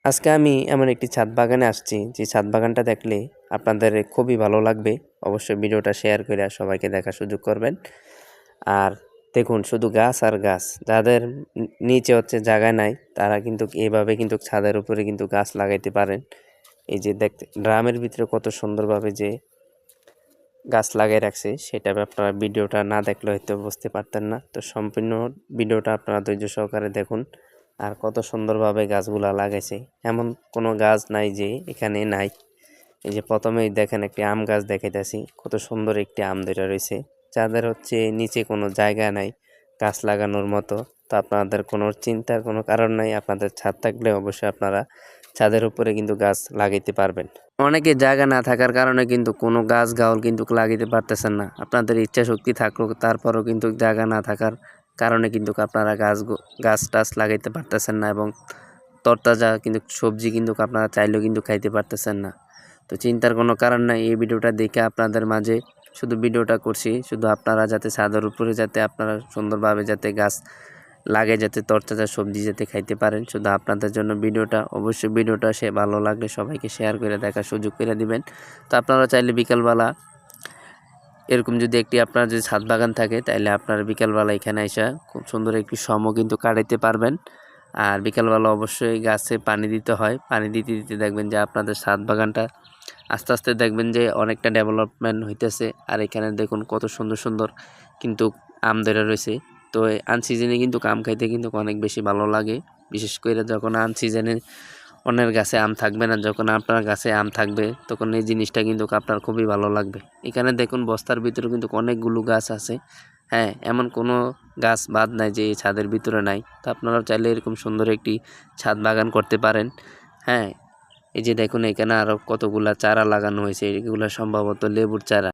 আজকে আমি এমন একটি ছাদ বাগানে আসছি যে ছাদ বাগানটা দেখলে আপনাদের খুবই ভালো লাগবে। অবশ্যই ভিডিওটা শেয়ার করে সবাইকে দেখার সুযোগ করবেন। আর দেখুন শুধু গাছ আর গাছ, যাদের নিচে হচ্ছে জায়গা নাই তারা কিন্তু এইভাবে কিন্তু ছাদের উপরে কিন্তু গাছ লাগাইতে পারেন। এই যে দেখতে ড্রামের ভিতরে কত সুন্দরভাবে যে গাছ লাগিয়ে রাখছে, সেটা আপনারা ভিডিওটা না দেখলে হয়তো বুঝতে পারতেন না। তো সম্পূর্ণ ভিডিওটা আপনারা ধৈর্য সহকারে দেখুন। আর কত সুন্দরভাবে গাছগুলা লাগাইছে, এমন কোনো গাছ নাই যে এখানে নাই। এই যে প্রথমেই দেখেন একটি আম গাছ দেখাইতেছি, কত সুন্দর একটি আম ধরে রয়েছে। যাদের হচ্ছে নিচে কোনো জায়গা নাই গাছ লাগানোর মতো, তো আপনাদের কোনো চিন্তার কোনো কারণ নাই। আপনাদের ছাদ থাকলে অবশ্যই আপনারা ছাদের উপরে কিন্তু গাছ লাগাইতে পারবেন। অনেকে জায়গা না থাকার কারণে কিন্তু কোনো গাছ গাউল কিন্তু লাগাইতে পারতেছেন না। আপনাদের ইচ্ছা শক্তি থাকলেও তারপরও কিন্তু জায়গা না থাকার কারণে কিন্তু আপনারা গাছ টাছ লাগাইতে পারতেছেন না, এবং তরতাজা কিন্তু সবজি কিন্তু আপনারা চাইলেও কিন্তু খাইতে পারতেছেন না। তো চিন্তার কোনো কারণ নাই। এই ভিডিওটা দেখে আপনাদের মাঝে শুধু ভিডিওটা করছি, শুধু আপনারা যাতে ছাদের উপরে যাতে আপনারা সুন্দরভাবে যাতে গাছ লাগে, যাতে তরতাজা সবজি যাতে খাইতে পারেন, শুধু আপনাদের জন্য ভিডিওটা। অবশ্যই ভিডিওটা ভালো লাগলে সবাইকে শেয়ার করে দেখার সুযোগ করে দিবেন। তো আপনারা চাইলে বিকালবেলা এরকম যদি আপনার যদি ছাদ বাগান থাকে, তাহলে আপনারা বিকালবেলা এখানে এসে খুব সুন্দর একটি সময় কিন্তু কাটাইতে পারবেন। আর বিকালবেলা অবশ্যই গাছে পানি দিতে হয়। পানি দিতে দিতে দেখবেন যে আপনাদের ছাদ বাগানটা আস্তে আস্তে দেখবেন যে অনেকটা ডেভেলপমেন্ট হইতেছে। আর এখানে দেখুন কত সুন্দর সুন্দর কিন্তু আম ধরে রয়েছে। তো আনসিজনে কিন্তু আম খাইতে কিন্তু অনেক বেশি ভালো লাগে, বিশেষ করে যখন আনসিজনে অন্যের গাছে আম থাকবে না, যখন আপনার গাছে আম থাকবে তখন এই জিনিসটা কিন্তু আপনার খুবই ভালো লাগবে। এখানে দেখুন বস্তার ভিতরে কিন্তু অনেকগুলো গাছ আছে। হ্যাঁ, এমন কোনো গাছ বাদ নাই যে এই ছাদের ভিতরে নাই। তো আপনারা চাইলে এরকম সুন্দর একটি ছাদ বাগান করতে পারেন। হ্যাঁ, এই যে দেখুন এখানে আরও কতগুলা চারা লাগানো হয়েছে, এগুলো সম্ভবত লেবুর চারা।